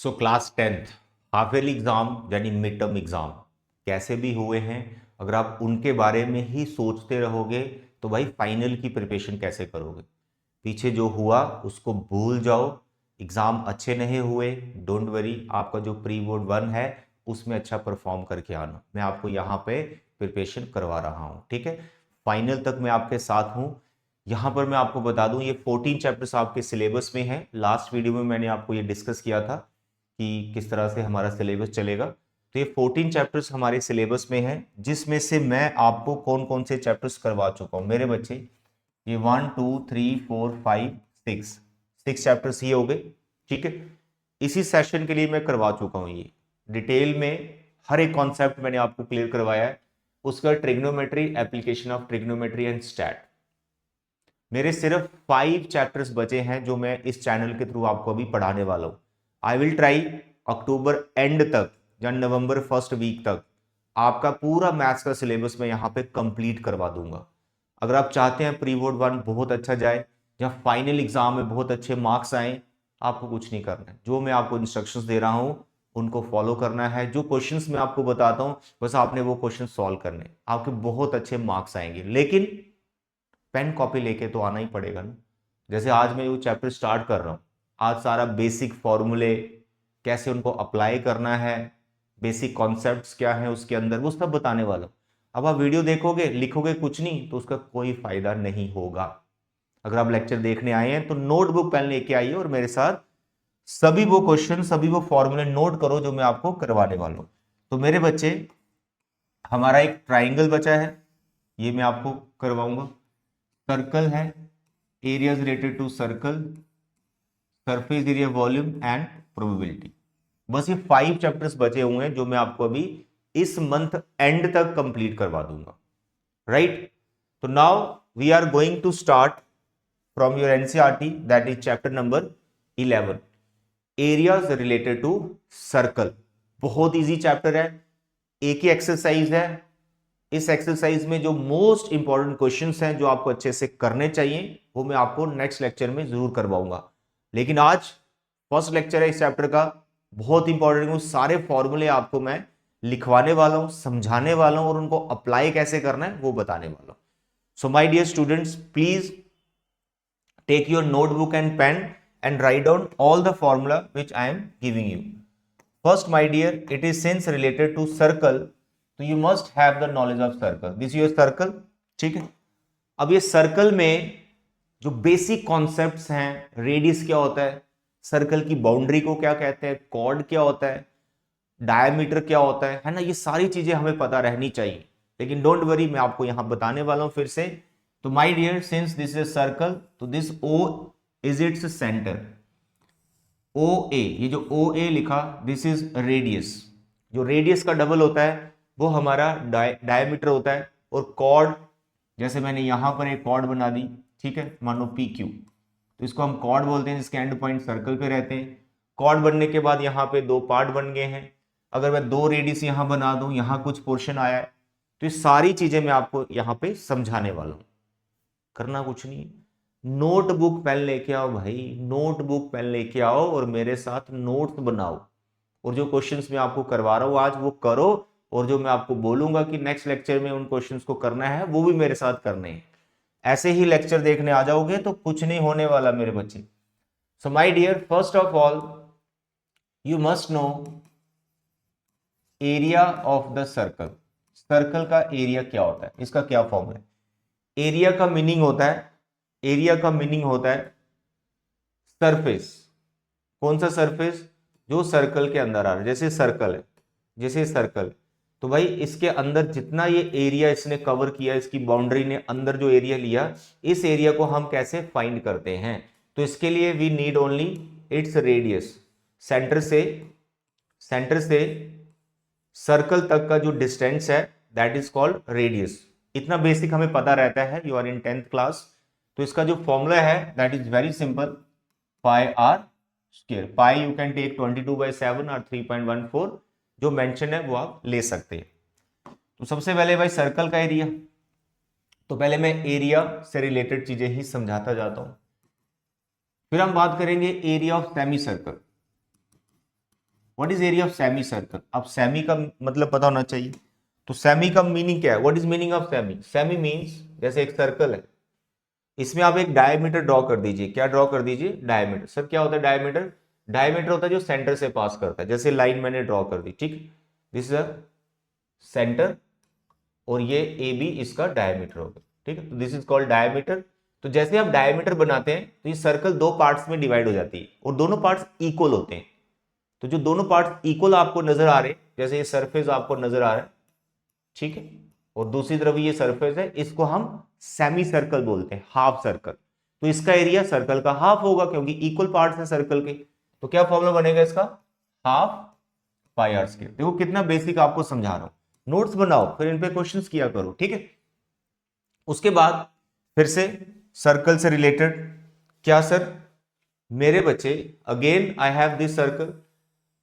So class 10th half yearly exam यानी mid term exam कैसे भी हुए हैं, अगर आप उनके बारे में ही सोचते रहोगे तो भाई फाइनल की प्रिपरेशन कैसे करोगे। पीछे जो हुआ उसको भूल जाओ। एग्जाम अच्छे नहीं हुए, डोंट वरी, आपका जो प्री बोर्ड 1 है उसमें अच्छा परफॉर्म करके आना। मैं आपको यहाँ पे प्रिपरेशन करवा रहा हूँ, ठीक है। फाइनल तक मैं आपके साथ हूँ। यहाँ पर मैं आपको बता दूं, ये 14 चैप्टर्स आपके सिलेबस में हैं। लास्ट वीडियो में मैंने आपको ये डिस्कस किया था कि किस तरह से हमारा सिलेबस चलेगा। तो ये 14 चैप्टर्स हमारे सिलेबस में हैं, जिसमें से मैं आपको कौन कौन से चैप्टर्स करवा चुका हूं मेरे बच्चे। ये 1 2 3 4 5 6 6 चैप्टर्स ये हो गए, ठीक है। इसी सेशन के लिए मैं करवा चुका हूं ये डिटेल में। हर एक कॉन्सेप्ट मैंने आपको क्लियर करवाया है। उसका trigonometry, application of trigonometry and stat. मेरे सिर्फ 5 चैप्टर्स बचे हैं जो मैं इस चैनल के थ्रू आपको अभी पढ़ाने वाला हूं। I will try October and तक या नवंबर फर्स्ट वीक तक आपका पूरा मैथ्स का सिलेबस मैं यहां पे कंप्लीट करवा दूंगा। अगर आप चाहते हैं प्री बोर्ड 1 बहुत अच्छा जाए या फाइनल एग्जाम में बहुत अच्छे मार्क्स आए, आपको कुछ नहीं करना है। जो मैं आपको इंस्ट्रक्शंस दे रहा हूं उनको फॉलो करना है। जो क्वेश्चंस मैं आपको बताता हूं बस आपने वो क्वेश्चन सॉल्व करने, आपके बहुत अच्छे मार्क्स आएंगे। लेकिन पेन कॉपी लेके तो आना ही पड़ेगा ना। जैसे आज मैं वो चैप्टर स्टार्ट कर रहा हूँ, आज सारा बेसिक फॉर्मूले कैसे उनको अप्लाई करना है, बेसिक कॉन्सेप्ट्स क्या है उसके अंदर, वो सब बताने वाला हूँ। अब आप वीडियो देखोगे लिखोगे कुछ नहीं तो उसका कोई फायदा नहीं होगा। अगर आप लेक्चर देखने आए हैं तो नोटबुक पेन लेके आइए और मेरे साथ सभी वो क्वेश्चन सभी वो फॉर्मूले नोट करो जो मैं आपको करवाने वाला हूं। तो मेरे बच्चे, हमारा एक ट्राइंगल बचा है, ये मैं आपको करवाऊंगा। सर्कल है, areas related to circle, surface area, volume and probability. बस ये 5 चैप्टर्स बचे हुए हैं जो मैं आपको अभी इस मंथ एंड तक कंप्लीट करवा दूंगा, राइट। तो now we are going to start from your NCERT, that is chapter number 11, areas related to circle. बहुत इजी चैप्टर है, एक ही एक्सरसाइज है। इस एक्सरसाइज में जो मोस्ट इंपॉर्टेंट क्वेश्चंस हैं जो आपको अच्छे से करने चाहिए वो मैं आपको नेक्स्ट लेक्चर में जरूर करवाऊंगा। लेकिन आज फर्स्ट लेक्चर है इस चैप्टर का, बहुत इंपॉर्टेंट है। सारे फॉर्मूले आपको मैं लिखवाने वाला हूं, समझाने वाला हूं और उनको अप्लाई कैसे करना है वो बताने वाला हूं। So my dear students, please take your notebook and pen and write down all the formula which I am giving you. First, my dear, it is since related to circle, तो you must have the knowledge of circle. This is your circle, ठीक है। अब ये circle में जो basic concepts हैं, radius क्या होता है, सर्कल की बाउंड्री को क्या कहते हैं, कॉर्ड क्या होता है, डायमीटर क्या होता है ना, ये सारी चीजें हमें पता रहनी चाहिए। लेकिन डोंट वरी, मैं आपको यहां बताने वाला हूं फिर से। तो my dear, since this is circle तो this O is its centre. O A, ये जो ओ ए लिखा दिस इज रेडियस। जो रेडियस का डबल होता है वो हमारा डायमीटर होता है। और कॉर्ड, जैसे मैंने यहां पर एक कॉर्ड बना दी, ठीक है, मानो पी क्यू, तो इसको हम कॉर्ड बोलते हैं जिसके एंड पॉइंट सर्कल पे रहते हैं। कॉर्ड बनने के बाद यहाँ पे 2 पार्ट बन गए हैं। अगर मैं 2 रेडियस यहां बना दूं, यहां कुछ पोर्शन आया है, तो ये सारी चीजें मैं आपको यहाँ पे समझाने वाला हूं। करना कुछ नहीं है, नोटबुक पेन लेके आओ भाई, नोटबुक पेन लेके आओ और मेरे साथ नोट्स बनाओ। और जो क्वेश्चंस मैं आपको करवा रहा हूं आज वो करो, और जो मैं आपको बोलूंगा कि नेक्स्ट लेक्चर में उन क्वेश्चंस को करना है वो भी मेरे साथ करने हैं। ऐसे ही लेक्चर देखने आ जाओगे तो कुछ नहीं होने वाला मेरे बच्चे। So my dear, first of all you must know area of the circle. Circle का एरिया क्या होता है, इसका क्या फॉर्मूला है। एरिया का मीनिंग होता है, एरिया का मीनिंग होता है सरफेस। कौन सा सरफेस, जो सर्कल के अंदर आ रहा है। जैसे सर्कल है, जैसे सर्कल, तो भाई इसके अंदर जितना ये एरिया इसने कवर किया, इसकी बाउंड्री ने अंदर जो एरिया लिया, इस एरिया को हम कैसे फाइंड करते हैं। तो इसके लिए we need only its radius. Centre से सर्कल तक का जो डिस्टेंस है दैट इज कॉल्ड रेडियस। इतना बेसिक हमें पता रहता है, you are in 10th class. तो इसका जो फॉर्मूला है that is very simple, pi are square. Pi you can take 22/7 और 3.14, जो मेंशन है वो आप ले सकते हैं। तो सबसे पहले भाई सर्कल का एरिया, तो पहले मैं एरिया से रिलेटेड चीजें ही समझाता जाता हूं। फिर हम बात करेंगे area of semi circle. What is area of semi circle? अब सेमी का मतलब पता होना चाहिए। तो सेमी का मीनिंग क्या है? What is meaning of semi? Semi means जैसे एक सर्कल है, इसमें आप एक डायमीटर ड्रॉ कर दीजिए। क्या ड्रॉ कर दीजिए? डायमीटर। सर क्या होता है डायमीटर? डायमीटर होता है जो सेंटर से पास करता है। जैसे लाइन मैंने ड्रॉ कर दी, ठीक, दिस इज अ सेंटर और ये ए बी इसका डायमीटर होगा, ठीक है, तो दिस इज कॉल्ड डायमीटर। तो जैसे आप डायमीटर बनाते हैं तो ये सर्कल दो पार्ट्स में डिवाइड हो जाती है और दोनों पार्ट्स इक्वल होते हैं। तो जो दोनों पार्ट्स इक्वल आपको नजर आ रहे हैं, जैसे ये सरफेस आपको नजर आ रहा है, ठीक है, और दूसरी तरफ ये सरफेस है, इसको हम सेमी सर्कल बोलते हैं, हाफ सर्कल। तो इसका एरिया सर्कल का हाफ होगा क्योंकि इक्वल पार्ट्स हैं सर्कल के। तो क्या फॉर्मूला बनेगा इसका? Half pi are square. देखो कितना बेसिक आपको समझा रहा हूं, नोट्स बनाओ फिर इन पे क्वेश्चंस किया करो, ठीक है। उसके बाद फिर से सर्कल से रिलेटेड, क्या सर? मेरे बच्चे again I have this circle.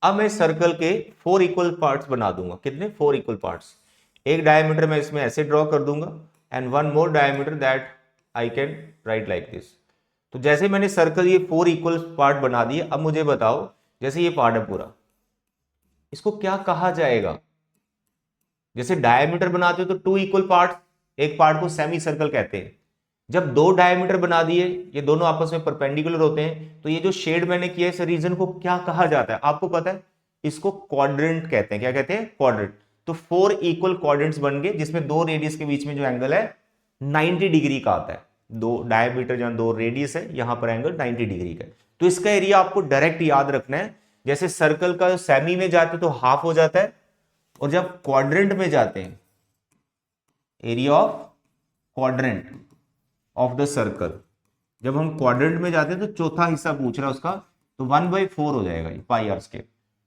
अब मैं सर्कल के 4 इक्वल पार्ट्स बना दूंगा। कितने? 4 इक्वल पार्ट्स। एक डायमीटर मैं इसमें ऐसे ड्रॉ कर दूंगा and one more diameter that I can write like this. तो जैसे मैंने सर्कल ये 4 इक्वल पार्ट बना दिए, अब मुझे बताओ जैसे ये पार्ट है पूरा, इसको क्या कहा जाएगा? जैसे डायमीटर बनाते हो तो 2 इक्वल पार्ट, एक पार्ट को सेमी सर्कल कहते हैं। जब 2 डायमीटर बना दिए, ये दोनों आपस में परपेंडिकुलर होते हैं, तो ये जो शेड मैंने किया इस रीजन को क्या कहा जाता है? आपको पता है, इसको क्वाड्रेंट कहते हैं। क्या कहते हैं? क्वाड्रेंट। तो 4 इक्वल क्वाड्रेंट्स बन गए जिसमें 2 रेडियस के बीच में जो एंगल है 90 डिग्री का आता है। 2 डायमीटर जहां 2 रेडियस है, यहां पर एंगल 90 डिग्री का है। तो इसका एरिया आपको डायरेक्ट याद रखना है। जैसे सर्कल का सेमी में जाते तो हाफ हो जाता है, और जब क्वाड्रेंट में जाते हैं, area of quadrant of the circle, जब हम क्वाड्रेंट में जाते हैं तो चौथा हिस्सा पूछ रहा है उसका, तो 1/4 हो जाएगा ये पाई आर स्क्वायर।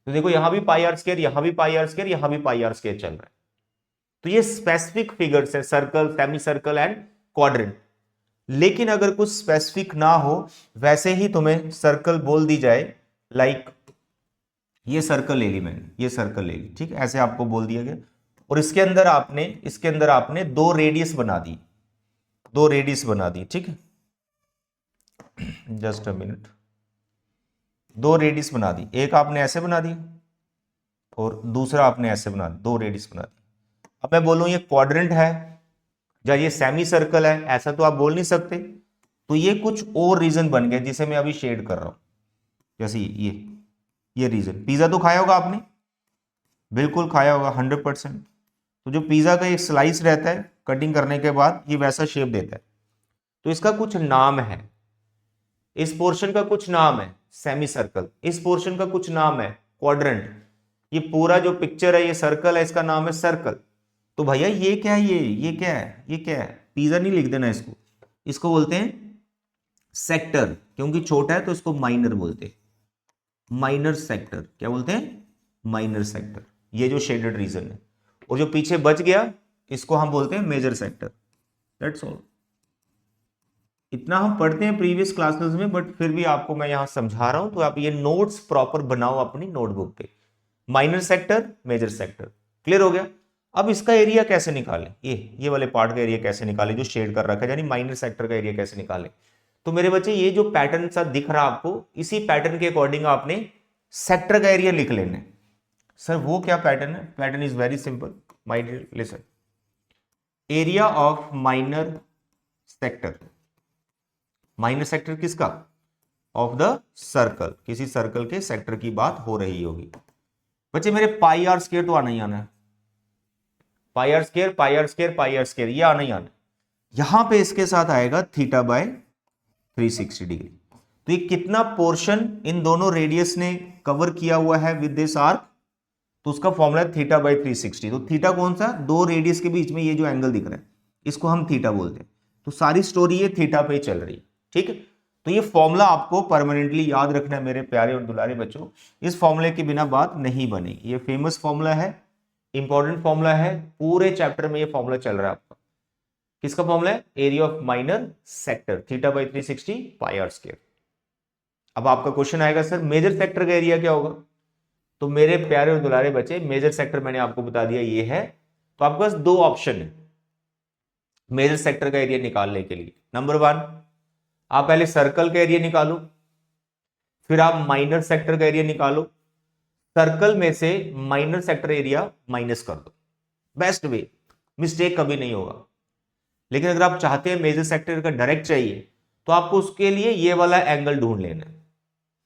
तो देखो यहां भी पाई आर स्क्वायर, यहां भी पाई आर स्क्वायर, यहां भी पाई आर स्क्वायर चल रहा है। तो ये स्पेसिफिक फिगर्स है, circle, semi circle and quadrant. लेकिन अगर कुछ स्पेसिफिक ना हो, वैसे ही तुम्हें सर्कल बोल दी जाए, लाइक ये सर्कल ले ली मैंने, ये सर्कल ले ली, ठीक है, ऐसे आपको बोल दिया गया, और इसके अंदर आपने 2 रेडियस बना दी, 2 रेडियस बना दी, ठीक है, जस्ट अ मिनट। 2 रेडियस बना दी, एक आपने ऐसे बना दी और दूसरा आपने ऐसे बना दी, 2 रेडियस बना दी। अब मैं बोलूं ये क्वाड्रेंट है या ये सेमी सर्कल है, ऐसा तो आप बोल नहीं सकते। तो ये कुछ और रीजन बन गया जिसे मैं अभी शेड कर रहा हूं। जैसे ये रीजन, पिज्जा तो खाया होगा आपने, बिल्कुल खाया होगा 100%। तो जो पिज्जा का एक स्लाइस रहता है, कटिंग करने के बाद ये वैसा शेप देता है, तो इसका कुछ नाम है, इस पोर्शन का कुछ नाम है सेमी सर्कल, इस पोर्शन का कुछ नाम है क्वाड्रेंट। ये पूरा जो पिक्चर है ये सर्कल है, इसका नाम है सर्कल। तो भैया ये क्या है? ये क्या है? ये क्या है? पिज्जा नहीं लिख देना इसको, इसको बोलते हैं सेक्टर, क्योंकि छोटा है तो इसको माइनर बोलते हैं, माइनर सेक्टर। क्या बोलते हैं? Minor sector. ये जो शेडेड रीजन है, और जो पीछे बच गया इसको हम बोलते हैं मेजर सेक्टर। That's all. इतना हम पढ़ते हैं प्रीवियस क्लासेस में, बट फिर भी आपको मैं यहां समझा रहा हूं, तो आप ये नोट्स प्रॉपर बनाओ अपनी नोटबुक पे। Minor sector, major sector, clear हो गया। अब इसका एरिया कैसे निकालें? ये वाले पार्ट का एरिया कैसे निकालें जो शेड कर रखा है, यानी माइनर सेक्टर का एरिया कैसे निकालें? तो मेरे बच्चे ये जो पैटर्न सा दिख रहा है आपको, इसी पैटर्न के अकॉर्डिंग आपने सेक्टर का एरिया लिख लेना है। सर वो क्या पैटर्न है? Pattern is very simple my dear, listen. Area of minor sector, minor sector किसका? ऑफ द सर्कल, किसी सर्कल के सेक्टर की बात हो रही होगी। बच्चे मेरे पाई आर स्क्वायर तो आना ही आना है, pi are square, pi are square, pi are square, ये आना ही आना। यहां पे इसके साथ आएगा θ/360 डिग्री। तो ये कितना पोर्शन इन दोनों रेडियस ने कवर किया हुआ है विद दिस आर्क, तो उसका फॉर्मूला है θ/360। तो थीटा कौन सा? 2 रेडियस के बीच में ये जो एंगल दिख रहा है, इसको हम थीटा बोलते हैं। तो सारी स्टोरी ये थीटा पे चल रही है, ठीक है। तो ये फॉर्मूला आपको परमानेंटली याद रखना है मेरे प्यारे और दुलारे बच्चों। इस फॉर्मूले के बिना बात नहीं बनेगी। ये फेमस फॉर्मूला है, इंपॉर्टेंट फॉर्मूला है, पूरे चैप्टर में ये फॉर्मूला चल रहा है आपका। किसका फॉर्मूला है? Area of minor sector, θ/360 pi are square. अब आपका क्वेश्चन आएगा सर मेजर सेक्टर का एरिया क्या होगा? तो मेरे प्यारे और दुलारे बच्चे, मेजर सेक्टर मैंने आपको बता दिया ये है। तो आपके पास 2 ऑप्शन है मेजर सेक्टर का एरिया निकालने के लिए। नंबर 1, आप पहले सर्कल का एरिया निकालो, फिर आप माइनर सेक्टर का एरिया निकालो। सर्कल में से माइनर सेक्टर एरिया माइनस कर दो, बेस्ट वे, मिस्टेक कभी नहीं होगा। लेकिन अगर आप चाहते हैं मेजर सेक्टर का डायरेक्ट चाहिए तो आपको उसके लिए ये वाला एंगल ढूंढ लेना है।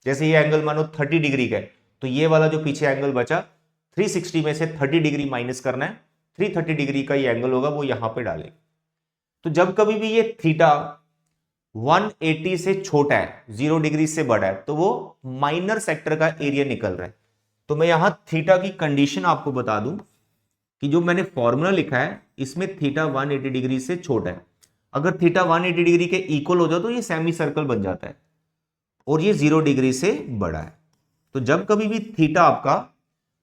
जैसे ये एंगल मानो 30 डिग्री का है, तो ये वाला जो पीछे एंगल बचा 360 में से 30 डिग्री माइनस करना है, 330 डिग्री का ये एंगल होगा, वो यहां पे डालेंगे। तो जब कभी भी ये थीटा 180 से छोटा है, 0 डिग्री से बड़ा है, तो वो माइनर सेक्टर का एरिया निकल रहा है। तो मैं यहां थीटा की कंडीशन आपको बता दूं कि जो मैंने फॉर्मूला लिखा है इसमें थीटा 180 डिग्री से छोटा है। अगर थीटा 180 डिग्री के इक्वल हो जाए तो ये सेमी सर्कल बन जाता है, और ये 0 डिग्री से बड़ा है। तो जब कभी भी थीटा आपका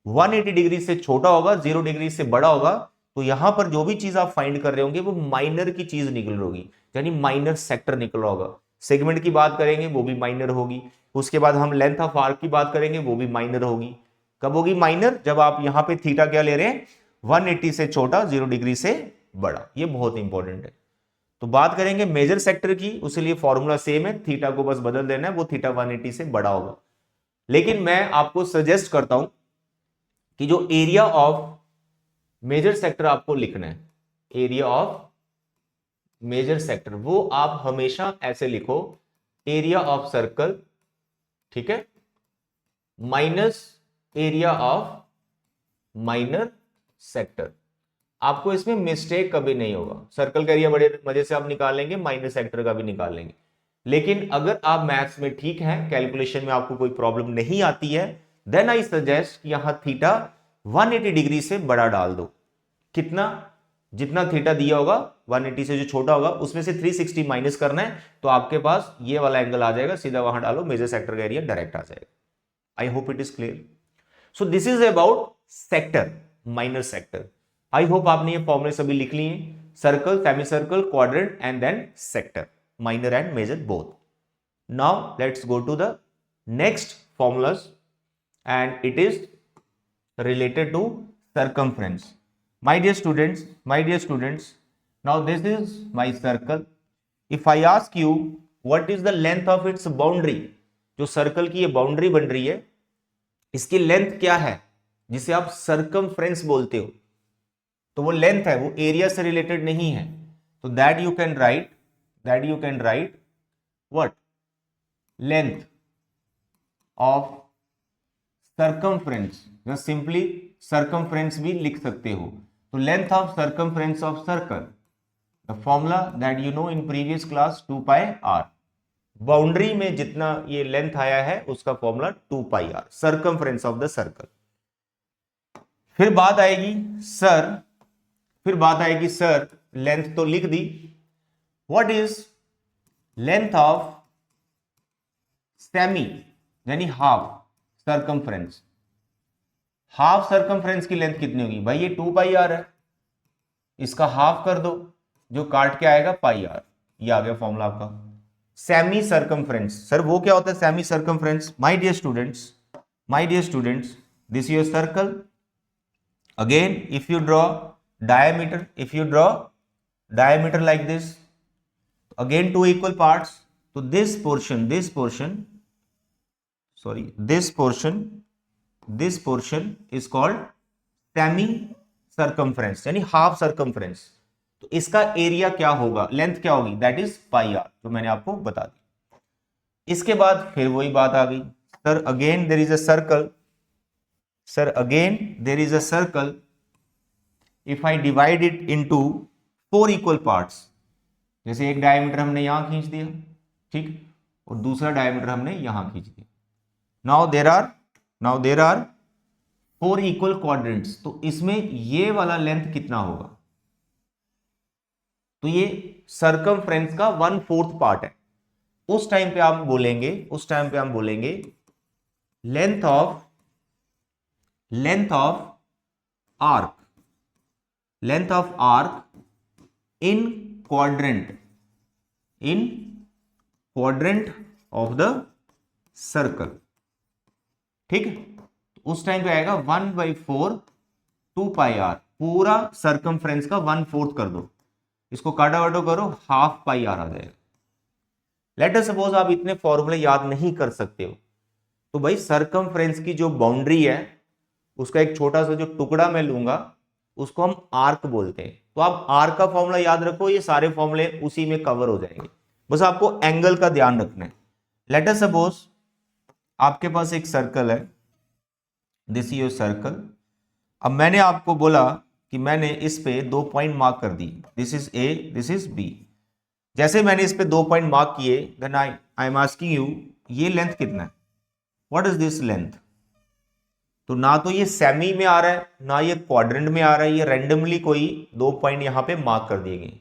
180 डिग्री से छोटा होगा, 0 डिग्री से बड़ा होगा, तो यहां पर जो भी चीज आप फाइंड कर रहे होंगे वो माइनर की चीज निकल रही होगी, यानी माइनर सेक्टर निकल रहा होगा। सेगमेंट की बात करेंगे वो भी माइनर होगी, उसके बाद हम लेंथ ऑफ आर्क की बात करेंगे वो भी माइनर होगी। कब होगी माइनर? जब आप यहां पे थीटा क्या ले रहे हैं, 180 से छोटा, 0 डिग्री से बड़ा। ये बहुत इंपॉर्टेंट है। तो बात करेंगे मेजर सेक्टर की, उसके लिए फॉर्मूला सेम है, थीटा को बस बदल देना है, वो थीटा 180 से बड़ा होगा। लेकिन मैं आपको सजेस्ट करता हूं कि जो एरिया ऑफ मेजर सेक्टर आपको लिखना है, एरिया ऑफ मेजर सेक्टर, वो आप हमेशा ऐसे लिखो, एरिया ऑफ सर्कल, ठीक है, minus area of minor sector. आपको इसमें मिस्टेक कभी नहीं होगा। सर्कल का एरिया बड़े मजे से आप निकाल लेंगे, माइनर सेक्टर का भी निकाल लेंगे। लेकिन अगर आप मैथ्स में ठीक हैं, कैलकुलेशन में आपको कोई प्रॉब्लम नहीं आती है, देन आई सजेस्ट यहां थीटा 180 डिग्री से बड़ा डाल दो। कितना? जितना थीटा दिया होगा 180 से जो छोटा होगा उसमें से 360 माइनस करना है, तो आपके पास ये वाला एंगल आ जाएगा, सीधा वहां डालो, मेजर सेक्टर का एरिया डायरेक्ट आ जाएगा। I hope it is clear. So this is about sector, minor sector. I hope आपने ये फॉर्मूले सभी लिख लिए, circle, semi circle, quadrant and then sector, minor and major both. Now let's go to the next formulas and it is related to circumference. My dear students, now this is my circle. If I ask you what is the length of its boundary, जो circle की ये boundary बन रही है, इसकी length क्या है जिसे आप सर्कमफ्रेंस बोलते हो, तो वो लेंथ है, वो एरिया से रिलेटेड नहीं है। तो that you can write what, length of circumference, या सिंपली सर्कमफ्रेंस भी लिख सकते हो। तो length of circumference of circle, the formula that you know in previous class 2 pi R. Boundary में जितना ये लेंथ आया है उसका formula 2 pi R, circumference of the circle. फिर बात आएगी सर लेंथ तो लिख दी, what is length of semi, यानी हाफ सर्कमफ्रेंस। हाफ सर्कमफ्रेंस की लेंथ कितनी होगी भाई? ये 2 पाई आर है, इसका हाफ कर दो, जो काट के आएगा पाई आर। ये आ गया फॉर्मूला आपका। सेमी सर्कमफ्रेंस, सर वो क्या होता है semi circumference? My dear students, this your circle. Again if you draw diameter like this, again 2 equal parts, तो this portion is called semi circumference, यानी हाफ सर्कमफ्रेंस। तो इसका एरिया क्या होगा, लेंथ क्या होगी, दैट इज पाई आर, जो मैंने आपको बता दी। इसके बाद फिर वही बात आ गई, sir again there is a circle, if I divide it into 4 equal parts, जैसे एक डायमीटर हमने यहां खींच दिया, ठीक, और दूसरा डायमीटर हमने यहां खींच दिया। Now there are 4 equal quadrants, तो इसमें ये वाला लेंथ कितना होगा? तो ये सर्कमफ्रेंस का 1/4 पार्ट है। उस टाइम पे हम बोलेंगे length of arc in quadrant of the circle, ठीक है। तो उस टाइम पे आएगा 1/4 2 पाई आर, पूरा सर्कमफ्रेंस का 1/4 कर दो, इसको काटा वाटो करो, हाफ पाई आर आ जाएगा। लेट अस सपोज आप इतने फॉर्मूले याद नहीं कर सकते हो, तो भाई सर्कमफ्रेंस की जो बाउंड्री है उसका एक छोटा सा जो टुकड़ा मैं लूंगा उसको हम आर्क बोलते हैं। तो आप आर्क का फॉर्मूला याद रखो, ये सारे फॉर्मूले उसी में कवर हो जाएंगे, बस आपको एंगल का ध्यान रखना है। लेट अस सपोज आपके पास एक सर्कल है, दिस इज योर सर्कल। अब मैंने आपको बोला कि मैंने इस पे 2 पॉइंट मार्क कर दी, this is A, this is B. जैसे मैंने इस पे 2 पॉइंट मार्क किए, then I am asking you ये लेंथ कितना है, व्हाट इज दिस लेंथ। तो ना तो ये सेमी में आ रहा है ना ये क्वाड्रेंट में आ रहा है, ये रैंडमली कोई 2 पॉइंट यहां पे मार्क कर दिए गए।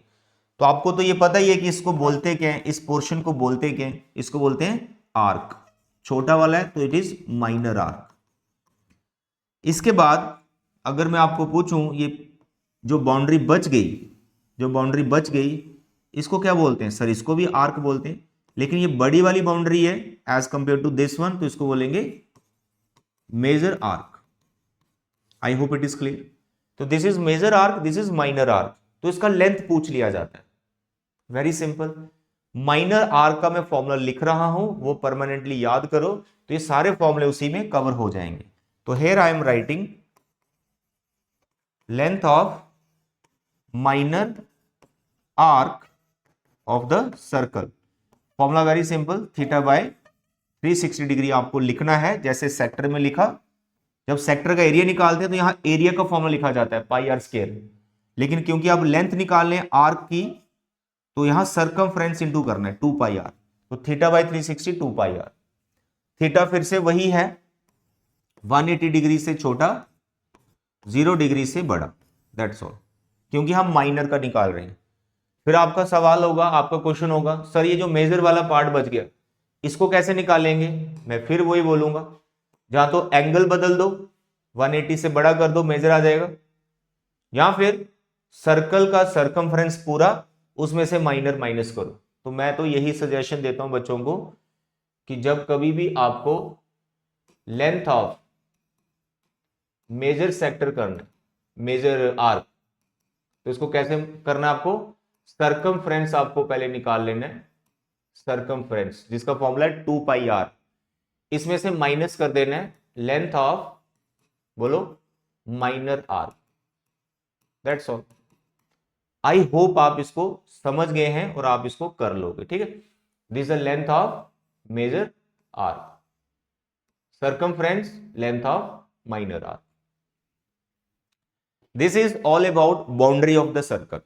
तो आपको तो ये पता ही है कि इसको बोलते क्या है, इस पोर्शन को बोलते क्या है, इसको बोलते हैं आर्क। छोटा वाला है तो इट इज माइनर आर्क। इसके बाद अगर मैं आपको पूछूं ये जो बाउंड्री बच गई, जो बाउंड्री बच गई इसको क्या बोलते हैं, सर इसको भी आर्क बोलते हैं, लेकिन ये बड़ी वाली बाउंड्री है as compare to this one, तो इसको बोलेंगे major arc. I hope it is clear. तो this is major arc, this is minor arc, तो इसका लेंथ पूछ लिया जाता है। वेरी सिंपल, माइनर आर्क का मैं फॉर्मूला लिख रहा हूं, वो परमानेंटली याद करो, तो ये सारे फॉर्मूले उसी में कवर हो जाएंगे। तो here I am writing length of minor arc of the circle. Formula very simple, theta by 360 degree आपको लिखना है, जैसे सेक्टर में लिखा। जब सेक्टर का एरिया निकालते हैं तो यहां एरिया का फॉर्मूला लिखा जाता है पाई आर स्क्वायर, लेकिन क्योंकि आप लेंथ निकाल लें आर्क की, तो यहां सरकमफ्रेंस इनटू करना है 2 पाई आर। तो theta by 360 2 pi r. Theta फिर से वही है 180 डिग्री से छोटा, 0 डिग्री से बड़ा, दैट्स ऑल, क्योंकि हम माइनर का निकाल रहे हैं। फिर आपका सवाल होगा, आपका क्वेश्चन होगा, सर ये जो मेजर वाला पार्ट बच गया इसको कैसे निकालेंगे। मैं फिर वही बोलूंगा, जहां तो एंगल बदल दो, 180 से बड़ा कर दो, मेजर आ जाएगा, या फिर सर्कल का सरकमफ्रेंस पूरा, उसमें से माइनर माइनस करो। तो मैं तो यही सजेशन देता हूं बच्चों को कि जब कभी भी आपको लेंथ ऑफ मेजर सेक्टर करना, मेजर आर्क, तो इसको कैसे करना है आपको, सरकमफ्रेंस आपको पहले निकाल लेना है, सरकमफ्रेंस जिसका फॉर्मूला है 2 पाई आर, इसमें से माइनस कर देना है लेंथ ऑफ, बोलो, minor arc, that's all. I hope आप इसको समझ गए हैं और आप इसको कर लोगे, ठीक है। This is length of major arc, circumference length of minor arc. This is all about boundary of the circle.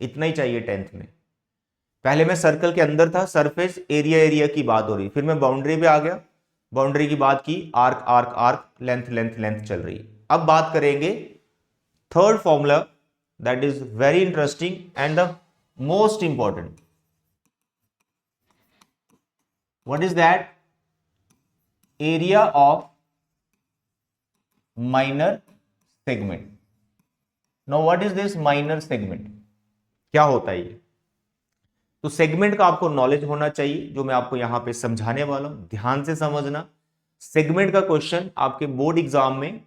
इतना ही चाहिए 10th में। पहले मैं सर्कल के अंदर था, सरफेस एरिया एरिया की बात हो रही, फिर मैं बाउंड्री पे आ गया, बाउंड्री की बात की, arc arc arc, length length length चल रही। अब बात करेंगे third formula, that is very interesting and the most important. What is that, area of minor segment. Now what is this minor segment, क्या होता है ये। तो सेगमेंट का आपको नॉलेज होना चाहिए, जो मैं आपको यहां पे समझाने वाला हूं, ध्यान से समझना। सेगमेंट का क्वेश्चन आपके बोर्ड एग्जाम में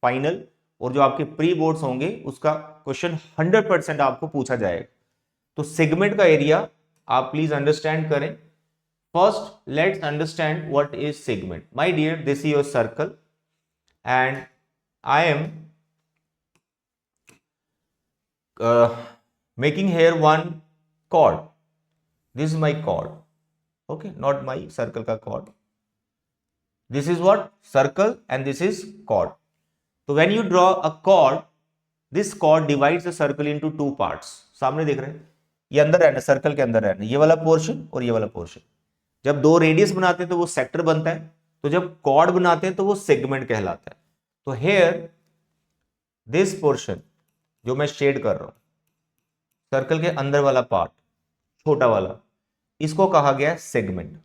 फाइनल और जो आपके प्री बोर्ड्स होंगे उसका क्वेश्चन 100% आपको पूछा जाएगा। तो सेगमेंट का एरिया आप प्लीज अंडरस्टैंड करें। First let's understand what is segment. My dear, this is your circle and I am making here one chord. This is my chord, okay, not my circle का chord. This is what, circle, and this is chord. So when you draw a chord, this chord divides the circle into 2 parts. सामने देख रहे हैं, ये अंदर रहना, circle के अंदर रहना, ये वाला पोर्शन और ये वाला पोर्शन। जब 2 रेडियस बनाते हैं तो वो सेक्टर बनता है, तो जब chord बनाते हैं तो वो सेगमेंट कहलाता है। तो here this portion जो मैं शेड कर रहा हूं, सर्कल के अंदर वाला पार्ट, छोटा वाला, इसको कहा गया है सेगमेंट।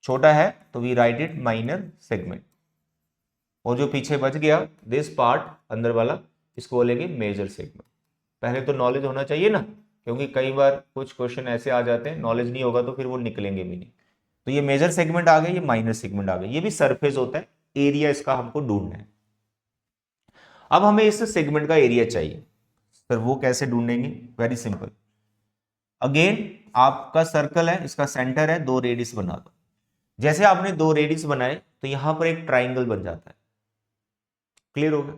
छोटा है तो we write it minor segment, और जो पीछे बच गया दिस पार्ट अंदर वाला, इसको बोलेंगे मेजर सेगमेंट। पहले तो नॉलेज होना चाहिए ना, क्योंकि कई बार कुछ क्वेश्चन ऐसे आ जाते हैं नॉलेज नहीं होगा तो फिर वो निकलेंगे भी नहीं। तो ये मेजर सेगमेंट आ गया, ये माइनर सेगमेंट आ गया, ये भी सरफेस होता है, एरिया इसका हमको ढूंढना है। अब हमें इस सेगमेंट का एरिया चाहिए, सर वो कैसे ढूंढेंगे, वेरी सिंपल। अगेन आपका सर्कल है, इसका सेंटर है, 2 रेडियस बना दो। जैसे आपने 2 रेडियस बनाए तो यहां पर एक ट्राइंगल बन जाता है, क्लियर हो गया।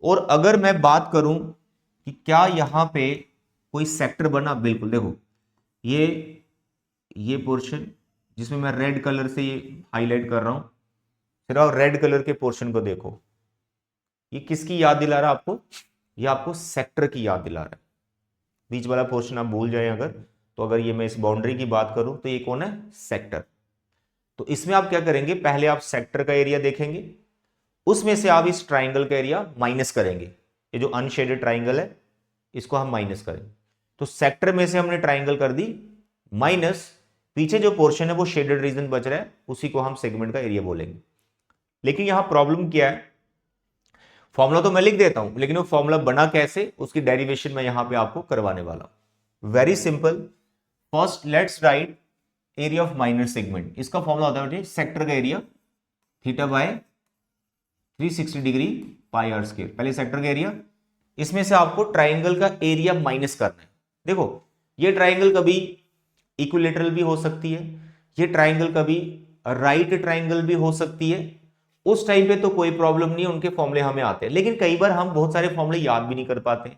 और अगर मैं बात करूं कि क्या यहां पे कोई सेक्टर बना, बिल्कुल देखो ये पोर्शन जिसमें मैं रेड कलर से ये हाईलाइट कर रहा हूं, सिर्फ रेड कलर के पोर्शन को देखो, ये किसकी याद दिला रहा है आपको? ये आपको सेक्टर की याद दिला रहा है। बीच वाला पोर्शन आप भूल जाए अगर, तो अगर ये मैं इस बाउंड्री की बात करूं तो ये कौन है? सेक्टर। तो इसमें आप क्या करेंगे, पहले आप सेक्टर का एरिया देखेंगे, उसमें से आप इस ट्राइंगल का एरिया माइनस करेंगे। ये जो अनशेडेड ट्राइंगल है इसको हम माइनस करेंगे। तो सेक्टर में से हमने ट्राइंगल कर दी माइनस, पीछे जो पोर्शन है वो शेडेड रीजन बच रहा है, उसी को हम सेगमेंट का एरिया बोलेंगे। लेकिन यहां प्रॉब्लम क्या है, फॉर्मूला तो मैं लिख देता हूं, लेकिन वो फॉर्मूला बना कैसे, उसकी डेरिवेशन मैं यहां पे आपको करवाने वाला हूं। Very simple. First let's write area of minor segment. इसका फॉर्मूला होता है सेक्टर का area theta by 360 degree pi are square. पहले सेक्टर का एरिया, इसमें से आपको ट्राइंगल का एरिया माइनस करना है। देखो ये ट्राइंगल कभी इक्विलेटरल भी हो सकती है, ये ट्राइंगल कभी राइट ट्राइंगल भी हो सकती है। उस टाइम पे तो कोई प्रॉब्लम नहीं है, उनके फॉर्मूले हमें आते हैं। लेकिन कई बार हम बहुत सारे फॉर्मूले याद भी नहीं कर पाते,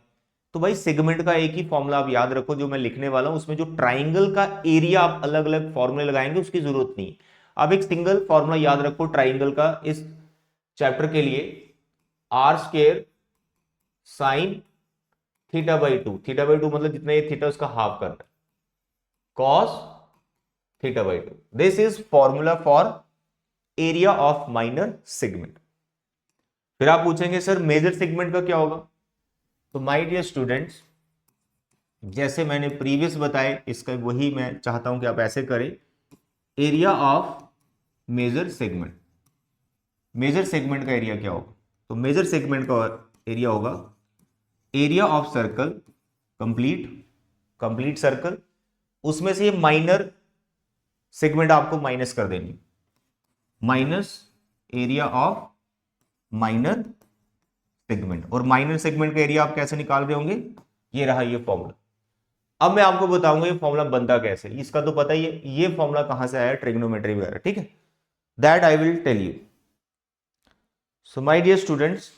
तो भाई सेगमेंट का एक ही फॉर्मूला आप याद रखो जो मैं लिखने वाला हूं, उसमें जो ट्राइंगल का एरिया आप अलग अलग फॉर्मूले लगाएंगे उसकी जरूरत नहीं। अब एक सिंगल फॉर्मूला याद रखो ट्राइंगल का इस चैप्टर के लिए, r square sine theta by two. Theta by two मतलब जितना ये थीटा उसका हाफ करना है, cos theta by two. This is formula for area of minor segment. फिर आप पूछेंगे सर मेजर सेगमेंट का क्या होगा? तो माय डियर स्टूडेंट्स, जैसे मैंने प्रीवियस बताए, इसका वही मैं चाहता हूं कि आप ऐसे करें। Area of major segment, major segment का एरिया क्या होगा? तो मेजर सेगमेंट का एरिया होगा area of circle complete, complete circle, उसमें से ये माइनर सेगमेंट आपको माइनस कर देनी, minus area of minor segment. और माइनर सेगमेंट का एरिया आप कैसे निकाल रहे होंगे? ये रहा ये फॉर्मूला। अब मैं आपको बताऊंगा ये फॉर्मूला बनता कैसे, इसका तो पता ही है ये फॉर्मूला कहां से आया, ट्रिग्नोमेट्री वगैरह, ठीक है, that I will tell you. So my dear students,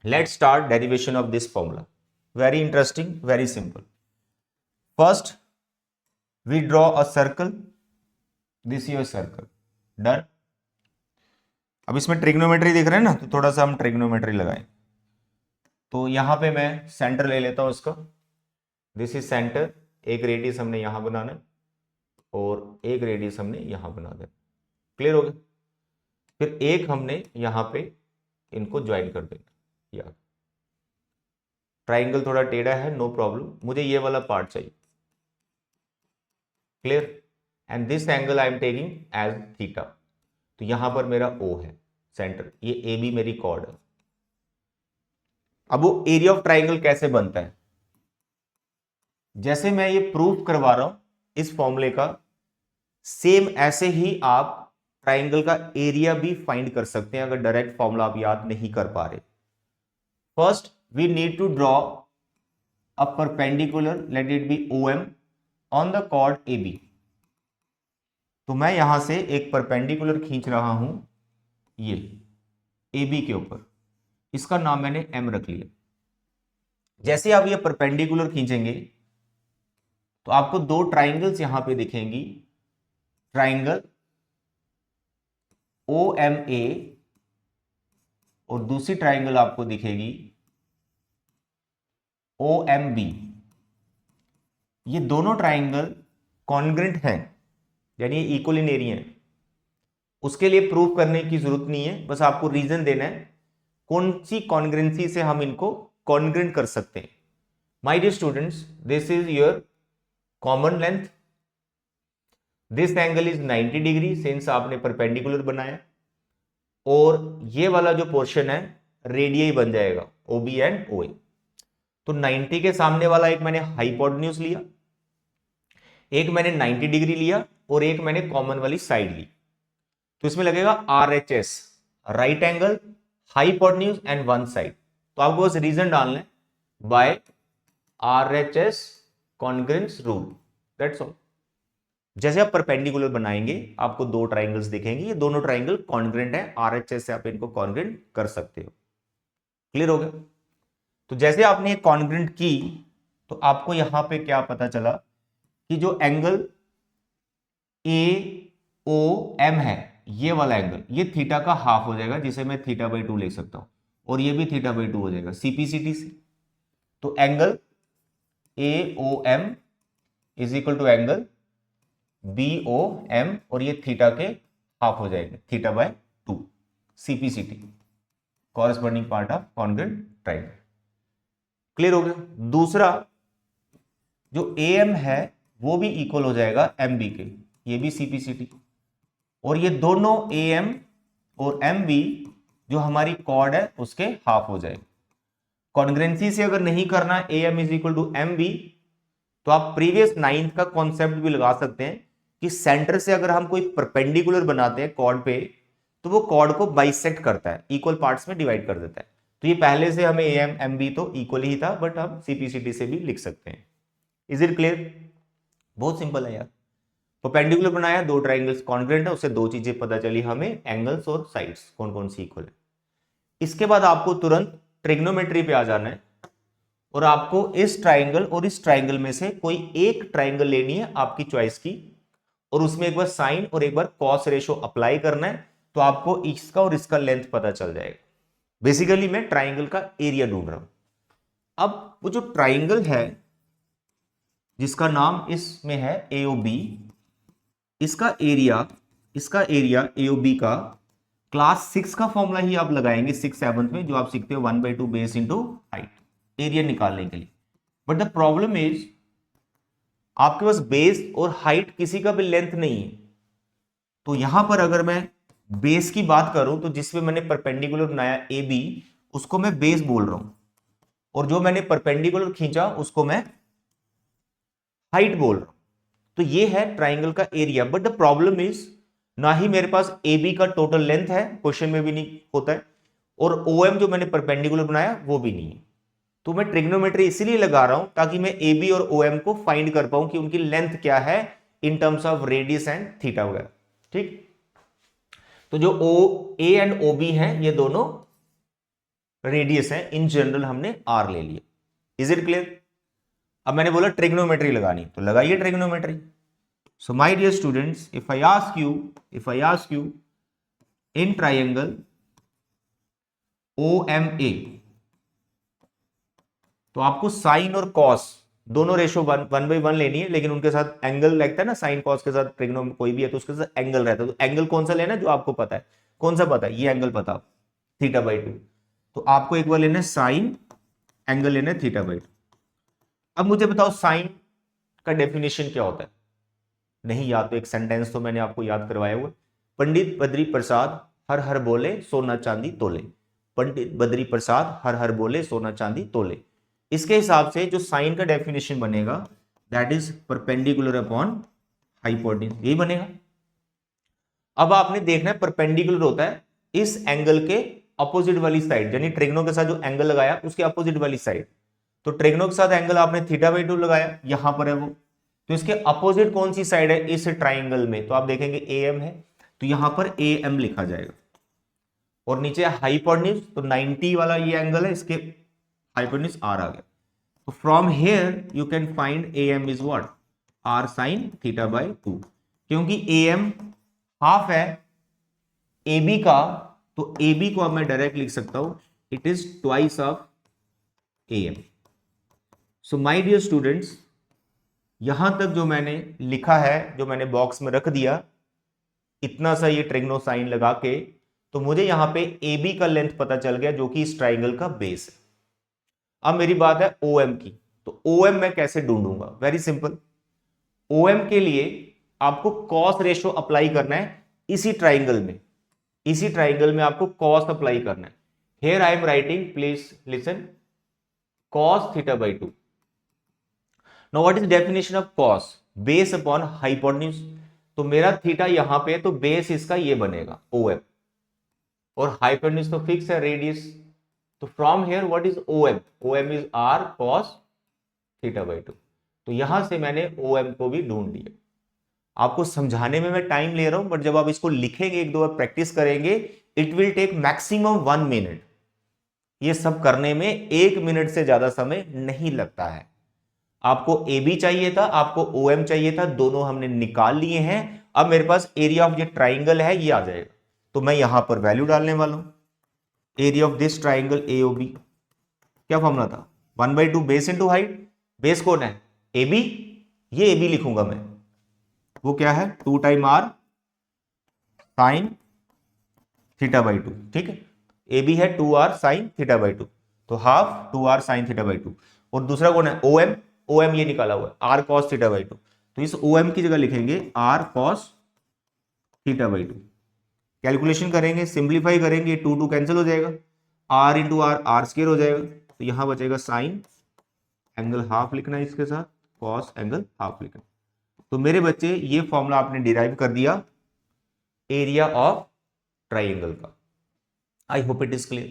let's start derivation of this formula. Very interesting, very simple. First we draw a circle, this is your circle, done. अब इसमें trigonometry दिख रहा है ना, तो थोड़ा सा हम ट्रिग्नोमेट्री लगाएं। तो यहां पे मैं सेंटर ले लेता हूं इसका, दिस इज सेंटर। एक रेडियस हमने यहां बनाना है और एक रेडियस हमने यहां बना देना, क्लियर हो गया। फिर एक हमने यहां पे इनको ज्वाइन कर देना। यार ट्राइंगल थोड़ा टेढ़ा है, नो प्रॉब्लम, मुझे ये वाला पार्ट चाहिए, clear. And this angle I am taking as theta. तो यहां पर मेरा O है सेंटर, ये AB मेरी कॉर्ड है। अब वो एरिया ऑफ ट्राइंगल कैसे बनता है, जैसे मैं ये प्रूफ करवा रहा हूं इस फॉर्मूले का, सेम ऐसे ही आप ट्राइंगल का एरिया भी फाइंड कर सकते हैं अगर डायरेक्ट फॉर्मूला आप याद नहीं कर पा रहे। First, we need to draw a perpendicular, let it be OM, on the chord AB. तो मैं यहां से एक परपेंडिकुलर खींच रहा हूं ये AB के ऊपर, इसका नाम मैंने M रख लिया। जैसे आप ये परपेंडिकुलर खींचेंगे तो आपको दो ट्राइंगल्स यहां पे दिखेंगी, ट्राइंगल OMA और दूसरी ट्राइंगल आपको दिखेगी OMB। ये दोनों ट्राइंगल कॉन्ग्रेंट हैं, यानी इक्वल इन एरिया है। उसके लिए प्रूफ करने की जरूरत नहीं है, बस आपको रीजन देना है कौन सी कॉन्ग्रेंसी से हम इनको कॉन्ग्रेंट कर सकते हैं। My dear students, this is your common length, this angle is 90 degree since आपने परपेंडिकुलर बनाया, और ये वाला जो पोर्शन है रेडियई बन जाएगा OB एंड OA। तो 90 के सामने वाला एक मैंने हाइपोटेन्यूज लिया, एक मैंने 90 डिग्री लिया, और एक मैंने कॉमन वाली साइड ली। तो इसमें लगेगा RHS, right angle, hypotenuse and one side. तो आपको बस रीजन डालना है by RHS congruence rule, that's all. जैसे आप परपेंडिकुलर बनाएंगे आपको दो ट्राइंगल्स दिखेंगे, ये दोनों ट्राइंगल कॉन्ग्रेंट है, आरएचएस से आप इनको कॉन्ग्रेंट कर सकते हो। क्लियर हो गया? तो जैसे आपने कॉन्ग्रेंट की तो आपको यहां पे क्या पता चला कि जो एंगल ए ओ एम है, ये वाला एंगल, ये थीटा का हाफ हो जाएगा, जिसे मैं थीटा बाई 2 लिख सकता हूं, और ये भी थीटा बाई 2 हो जाएगा सीपीसीटी से। तो angle A O M is equal to angle B O M, और ये थीटा के हाफ हो जाएंगे, theta by 2 CPCT, corresponding part of congruent triangle. Clear हो गया? दूसरा जो ए एम है वो भी इक्वल हो जाएगा एम बी के, ये भी सीपीसीटी, और ये दोनों ए एम और एम बी जो हमारी कॉर्ड है उसके हाफ हो जाएंगे। कॉन्ग्रेंसी से अगर नहीं करना A M is equal to M B, तो आप प्रीवियस 9th का कॉन्सेप्ट भी लगा सकते हैं कि सेंटर से अगर हम कोई परपेंडिकुलर बनाते हैं कॉर्ड पे, तो वो कॉर्ड को बाइसेक्ट करता है, इक्वल पार्ट्स में डिवाइड कर देता है। तो ये पहले से हमें ए एम एम बी तो इक्वल ही था, बट हम सीपीसीटी से भी लिख सकते हैं। Is it clear? बहुत सिंपल है यार। परपेंडिकुलर बनाया, दो ट्राइंगल्स कॉन्ग्रेंट है, उससे दो चीजें पता चली हमें, एंगल्स और साइड्स कौन कौन सी इक्वल है। इसके बाद आपको तुरंत ट्रिग्नोमेट्री पे आ जाना है, और आपको इस ट्राइंगल और इस ट्राइंगल में से कोई एक ट्राइंगल लेनी है आपकी चॉइस की, और उसमें एक बार साइन और एक बार कॉस रेशो अप्लाई करना है, तो आपको इसका और इसका लेंथ पता चल जाएगा। बेसिकली मैं ट्राइंगल का एरिया ढूंढ रहा हूं। अब वो जो ट्राइंगल है जिसका नाम इसमें है AOB, इसका एरिया AOB का क्लास 6 का फॉर्मूला ही आप लगाएंगे 6-7 में, जो आप सीखते हो 1/2 बेस इंटू हाइट, एरिया निकालने के लिए। बट द प्रॉब्लम इज आपके पास बेस और हाइट किसी का भी लेंथ नहीं है। तो यहां पर अगर मैं बेस की बात करूं तो जिसमें मैंने परपेंडिकुलर बनाया AB, उसको मैं बेस बोल रहा हूं, और जो मैंने परपेंडिकुलर खींचा उसको मैं हाइट बोल रहा हूं। तो ये है ट्राइंगल का area. But the problem is ना ही मेरे पास AB का टोटल लेंथ है, क्वेश्चन में भी नहीं होता है, और OM जो मैंने परपेंडिकुलर बनाया वो भी नहीं है। तो मैं ट्रिग्नोमेट्री इसीलिए लगा रहा हूं ताकि मैं AB और OM को फाइंड कर पाऊं कि उनकी लेंथ क्या है in terms of radius and theta वगैरह। ठीक, तो जो A एंड OB हैं ये दोनों रेडियस हैं, इन जनरल हमने R ले लिया। Is it clear? अब मैंने बोला ट्रिग्नोमेट्री लगानी, तो लगाइए trigonometry. So my dear students, if I ask you in triangle OMA, तो आपको साइन और कॉस दोनों रेशो 1/1 लेनी है, लेकिन उनके साथ एंगल लगता है ना, साइन कॉस के साथ ट्रिग्नो कोई भी है तो उसके साथ एंगल रहता है। तो एंगल कौन सा लेना है जो आपको पता है? कौन सा पता है? ये एंगल पता, θ/2। तो आपको एक बार लेना है साइन, एंगल लेना है θ/2। अब मुझे बताओ साइन का डेफिनेशन क्या होता है? नहीं याद तो एक सेंटेंस तो मैंने आपको याद करवाया हुआ, पंडित बद्री प्रसाद हर हर बोले सोना चांदी तोले। पंडित बद्री प्रसाद हर हर बोले सोना चांदी तोले। इसके हिसाब से जो साइन का डेफिनेशन बनेगा that is perpendicular upon hypotenuse, यही बनेगा। अब आपने देखना है परपेंडिकुलर होता है इस एंगल के अपोजिट वाली साइड, यानी ट्रिग्नो के साथ जो एंगल लगाया उसके अपोजिट वाली साइड। तो ट्रिग्नो के साथ एंगल आपने θ/2 लगाया, यहां पर है वो, तो इसके अपोजिट कौन सी साइड है इस ट्राइंगल में? तो आप देखेंगे AM है, तो यहां पर AM लिखा जाएगा, और नीचे हाइपोटेन्यूज, तो 90 वाला ये एंगल है, इसके हाइपोटेन्यूज R आ गया। तो from here you can find AM is what? R sin θ/2। क्योंकि AM हाफ है AB का, तो AB को अब मैं डायरेक्ट लिख सकता हूं, it is twice of AM। So my dear students, यहां तक जो मैंने लिखा है, जो मैंने बॉक्स में रख दिया, इतना सा ये ट्रिग्नो साइन लगा के, तो मुझे यहां पे AB का लेंथ पता चल गया जो कि इस ट्राइंगल का बेस है। अब मेरी बात है OM की, तो OM मैं कैसे ढूंढूंगा? Very simple. OM के लिए आपको कॉस रेशो अप्लाई करना है इसी ट्राइंगल में, इसी ट्राइंगल में आपको कॉस अप्लाई करना है। Here I am writing, please listen, cos θ/2। Now what is definition of cos? Base upon hypotenuse. तो मेरा थीटा यहां पे है, तो बेस इसका ये बनेगा OM, और हाइपोटेन्यूज तो फिक्स है रेडियस। तो from here what is OM? OM is R cos θ/2। तो यहां से मैंने OM को भी ढूंढ लिया। आपको समझाने में मैं टाइम ले रहा हूं, बट जब आप इसको लिखेंगे, एक दो बार प्रैक्टिस करेंगे, it will take maximum 1 minute. ये सब करने में 1 मिनट से ज्यादा समय नहीं लगता है। आपको ए बी चाहिए था, आपको ओ एम चाहिए था, दोनों हमने निकाल लिए हैं। अब मेरे पास एरिया ऑफ ये ट्राइंगल है, ये आ जाएगा, तो मैं यहां पर वैल्यू डालने वाला हूं। Area of this triangle A O B, क्या फॉर्मूला था, 1/2 बेस इंटू हाइट। बेस कौन है, ए बी, ये ए बी लिखूंगा मैं, वो क्या है 2 time r sine theta by 2, ठीक है। ए बी है 2r साइन थीटा बाई 2, तो half 2r sign theta by 2। और दूसरा कौन है, ओ एम, ओ एम ये निकाला हुआ है आर कॉस थीटा बाई 2, तो इस ओ एम की जगह लिखेंगे r cos theta by 2। Calculation करेंगे, सिंप्लीफाई करेंगे, 2 कैंसिल हो जाएगा, r into r r square हो जाएगा, तो यहां बचेगा साइन एंगल हाफ लिखना है इसके साथ, कॉस एंगल हाफ लिखना। तो मेरे बच्चे ये फॉर्मूला आपने डिराइव कर दिया एरिया ऑफ ट्राइंगल का। आई होप इट इज क्लियर।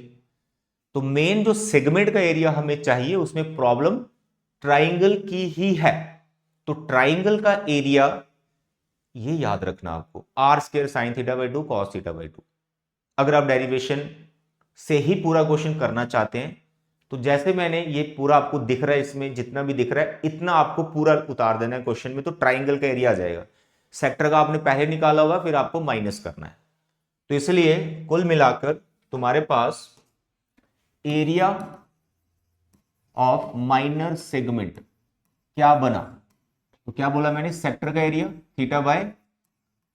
तो मेन जो सेगमेंट का एरिया हमें चाहिए, उसमें प्रॉब्लम ट्राइंगल की ही है। तो ट्राइंगल का एरिया ये याद रखना आपको, r square sine theta by 2 cos theta by 2। अगर आप डेरिवेशन से ही पूरा क्वेश्चन करना चाहते हैं, तो जैसे मैंने ये पूरा आपको दिख रहा है, इसमें जितना भी दिख रहा है इतना आपको पूरा उतार देना है क्वेश्चन में, तो ट्राइंगल का एरिया आ जाएगा। सेक्टर का आपने पहले निकाला होगा, फिर आपको माइनस करना है। तो इसलिए कुल मिलाकर तुम्हारे पास एरिया ऑफ माइनर सेगमेंट क्या बना, तो क्या बोला मैंने, सेक्टर का area theta by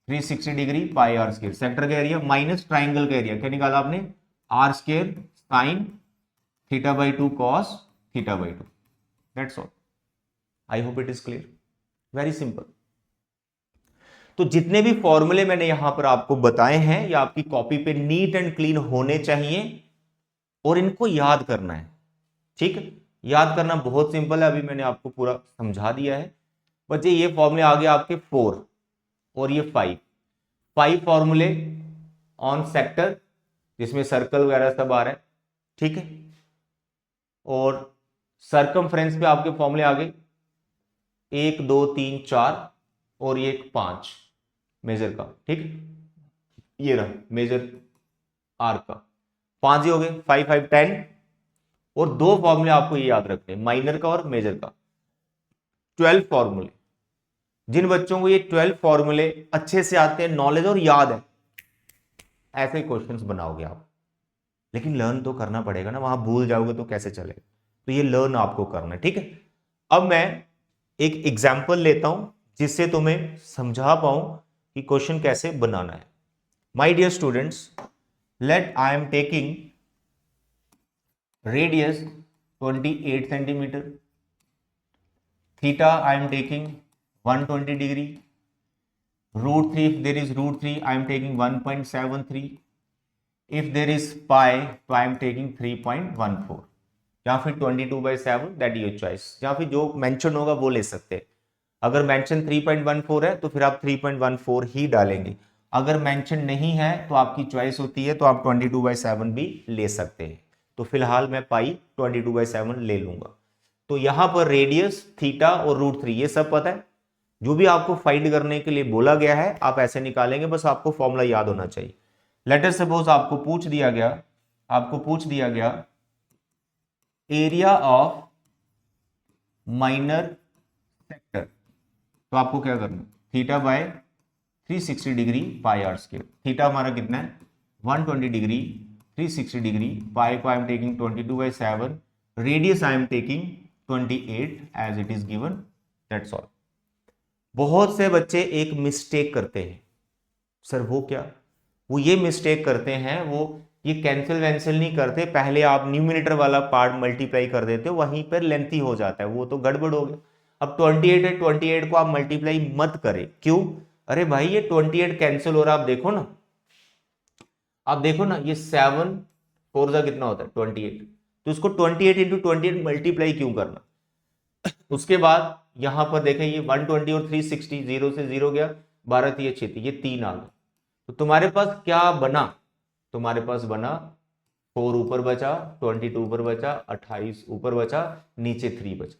360 degree pi are square, sector का एरिया माइनस ट्राइंगल का एरिया, क्या निकाला आपने, r square sine theta by 2 cos theta by 2। That's all. I hope it is clear, very simple. तो जितने भी फॉर्मूले मैंने यहां पर आपको बताए हैं, ये आपकी कॉपी पे नीट एंड क्लीन होने चाहिए और इनको याद करना है, ठीक है। याद करना बहुत सिंपल है, अभी मैंने आपको पूरा समझा दिया है। बच्चे ये फॉर्मूले आ गए आपके 4 और ये 5 फॉर्मूले ऑन सेक्टर, जिसमें सर्कल वगैरह सब आ रहा है, ठीक है। और सर्कमफ्रेंस पे आपके फॉर्मूले आ गए 1 2 3 4 और ये 5 मेजर का, ठीक है। ये रहा मेजर आर का, 5 ही हो गए, 5 5 10। और 2 फॉर्मूले आपको ये याद रखने हैं, माइनर का और मेजर का। 12 फॉर्मूले, जिन बच्चों को ये 12 फॉर्मूले अच्छे से आते हैं, नॉलेज और याद है, ऐसे क्वेश्चंस बनाओगे आप। लेकिन लर्न तो करना पड़ेगा ना, वहां भूल जाओगे तो कैसे चलेगा। तो ये लर्न आपको करना है, ठीक है। अब मैं एक एग्जाम्पल लेता हूं, जिससे तुम्हें समझा पाऊं कि क्वेश्चन कैसे बनाना है। My dear students, let I am taking radius 28 centimetre, theta I am taking 120 degree, √3 if there is √3 I am taking 1.73, if there is pi तो I am taking 3.14, या फिर 22/7, दैट योर चॉइस, या फिर जो mention होगा वो ले सकते हैं। अगर मेंशन 3.14 है तो फिर आप 3.14 ही डालेंगे, अगर मेंशन नहीं है तो आपकी चॉइस होती है, तो आप 22/7 भी ले सकते हैं। तो फिलहाल मैं पाई 22/7 ले लूंगा। तो यहां पर रेडियस, थीटा और √3 ये सब पता है, जो भी आपको फाइंड करने के लिए बोला गया है आप ऐसे निकालेंगे, बस आपको फॉर्मूला याद होना चाहिए। लेट अस सपोज आपको पूछ दिया गया एरिया ऑफ माइनर सेक्टर, तो आपको क्या करना, theta by 360 degree pi are square. Theta हमारा कितना है 120 डिग्री, 360 डिग्री, पाई को I am taking 22/7, radius I am taking 28 as it is given, that's all. बहुत से बच्चे एक मिस्टेक करते हैं, सर वो क्या, वो ये मिस्टेक करते हैं, वो ये कैंसिल वैंसिल नहीं करते, पहले आप न्यूमिनेटर वाला पार्ट मल्टीप्लाई कर देते हो, वहीं पर लेंथी हो जाता है, वो तो गड़बड़ हो गया। अब 28 है, 28 को आप मल्टीप्लाई मत करें, क्यों, अरे भाई ये 28 कैंसिल हो रहा, आप देखो ना, ये 7 4 जा कितना होता है 28, तो इसको 28 इंटू 28 मल्टीप्लाई क्यों करना। उसके बाद यहां पर देखें ये 120 और 360, 0 से 0 गया, 12 3 6 ये 3 आ गए, तो तुम्हारे पास क्या बना, तुम्हारे पास बना 4 ऊपर बचा, 22 ऊपर बचा, 28 ऊपर बचा, नीचे 3 बचा।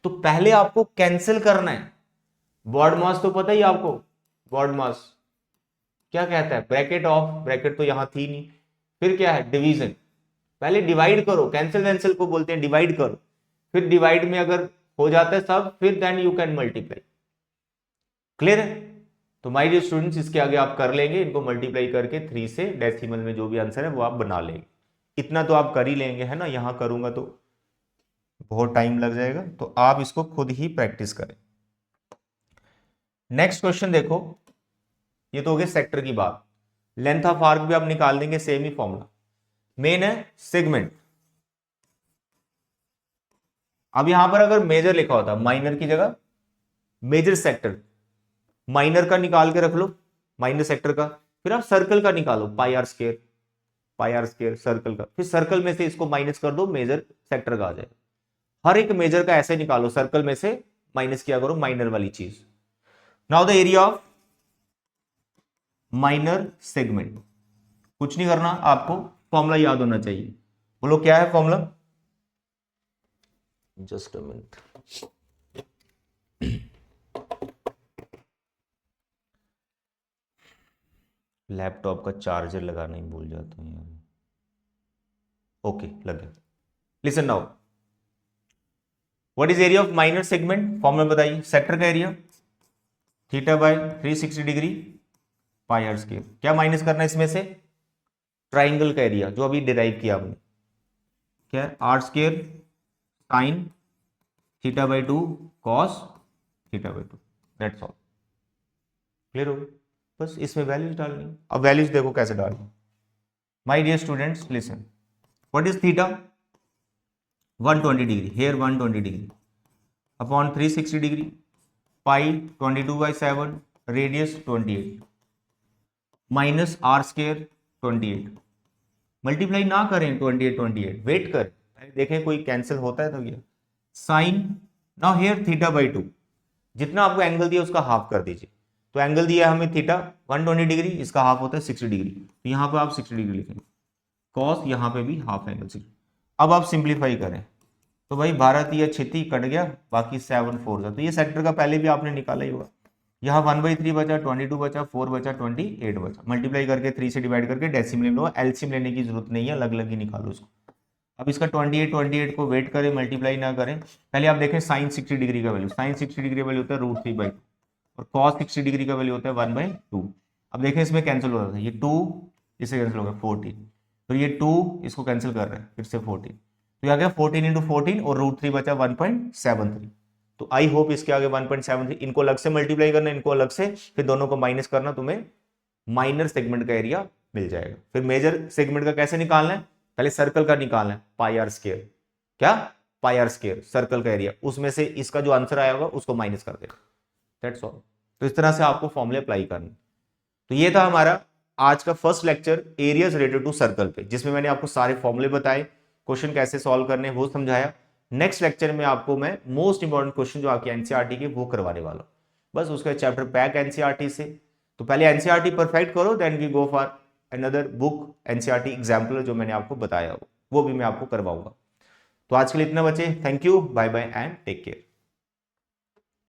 तो पहले आपको कैंसिल करना है, बॉड मास तो पता ही आपको, बॉड मास क्या कहता है, ब्रैकेट ऑफ, ब्रैकेट तो यहां थी नहीं, फिर क्या है डिवीजन, पहले डिवाइड करो, कैंसिल वैंसिल को बोलते हैं डिवाइड करो, फिर डिवाइड में अगर हो जाता है सब, फिर then you can multiply. Clear है? तो माय डियर स्टूडेंट्स, इसके आगे आप कर लेंगे, इनको मल्टीप्लाई करके 3 से डेसिमल में जो भी आंसर है वो आप बना लेंगे, इतना तो आप कर ही लेंगे, है ना। यहां करूंगा तो बहुत टाइम लग जाएगा, तो आप इसको खुद ही प्रैक्टिस करें। नेक्स्ट क्वेश्चन देखो, ये तो हो गया सेक्टर की बात। लेंथ ऑफ आर्क भी आप निकाल देंगे, सेम ही फॉर्मूला। मेन है सेगमेंट। अब यहां पर अगर मेजर लिखा होता, माइनर की जगह मेजर सेक्टर, माइनर का निकाल के रख लो, माइनर सेक्टर का, फिर आप सर्कल का निकालो, pi are square, pi are square circle का, फिर सर्कल में से इसको माइनस कर दो, मेजर सेक्टर का आ जाएगा। हर एक मेजर का ऐसे निकालो, सर्कल में से माइनस किया करो माइनर वाली चीज। Now the area of minor segment, कुछ नहीं करना आपको, फॉर्मूला याद होना चाहिए। बोलो क्या है formula, just a minute. Laptop का चार्जर लगाना ही भूल जाता हूं यार। ओके, लग गया। Listen now, what is area of minor segment, formula बताइए। सेक्टर का area theta by 360 degree pi are square. क्या माइनस करना है इसमें से, ट्राइंगल का एरिया जो अभी डिराइव किया हमने, क्या है, r square sine theta by 2 cos theta by 2, that's all. Clear हो गया? बस इसमें वैल्यूज डालनी। अब वैल्यूज देखो कैसे डालनी। My dear students listen, what is theta, 120 degree, here 120 degree upon 360 degree, pi 22/7, radius 28 minus r square 28। Multiply ना करें 28, वेट कर, देखें कोई कैंसिल होता है तो ये sine, now here theta by 2, जितना आपको एंगल दिया उसका हाफ कर दीजिए। तो एंगल दिया हमें थीटा 120 डिग्री, इसका हाफ होता है 60 डिग्री, तो यहां पर आप 60 डिग्री लिखेंगे, कॉस यहां पे भी हाफ एंगल 60। अब आप सिंप्लीफाई करें तो भाई 12 या 36 कट गया, बाकी 7 4 था, तो ये सेक्टर का पहले भी आपने निकाला ही होगा। यहाँ 1/3 बचा, 22 बचा, 4 बचा, 28 बचा, मल्टीप्लाई करके 3 से डिवाइड करके डेसिमल लो, एलसीएम लेने की जरूरत नहीं है, अलग अलग ही निकालो इसको। अब इसका 28 को वेट करें, मल्टीप्लाई ना करें, पहले आप देखें साइन 60 डिग्री का वैल्यू, साइन 60 डिग्री का वैल्यू होता है √3/2 और कॉस 60 डिग्री का वैल्यू होता है 1/2। अब देखें इसमें कैंसिल हो रहा था, ये 2 इससे कैंसिल हो गया 14, तो ये 2 इसको कैंसिल कर रहे हैं, फिर से 14, तो आ गया 14 × 14 और √3 बचा 1.73। तो आई होप इसके आगे 1.73, इनको अलग से मल्टीप्लाई करना, इनको अलग से, फिर दोनों को माइनस करना, तुम्हें माइनर सेगमेंट का एरिया मिल जाएगा। फिर मेजर सेगमेंट का कैसे निकालना है, पहले सर्कल का निकालना है, पाई आर स्क्वायर, क्या पाई आर स्क्वायर सर्कल का एरिया, उसमें से इसका जो आंसर आया होगा उसको माइनस कर देना, दैट्स ऑल। तो इस तरह से आपको फॉर्मूले अप्लाई करना। तो ये था हमारा आज का first lecture areas related to circle पे, जिसमें मैंने आपको सारे फॉर्मूले बताए, क्वेश्चन कैसे सॉल्व करने वो समझाया। नेक्स्ट लेक्चर में आपको मैं मोस्ट इंपॉर्टेंट क्वेश्चन जो आपके एनसीईआरटी के वो करवाने वाला हूं, बस उसका चैप्टर पैक एनसीईआरटी से। तो पहले एनसीईआरटी परफेक्ट करो, then we go for another book NCERT example जो मैंने आपको बताया वो भी मैं आपको करवाऊंगा। तो आज के लिए इतना बचे, thank you, bye bye and take care.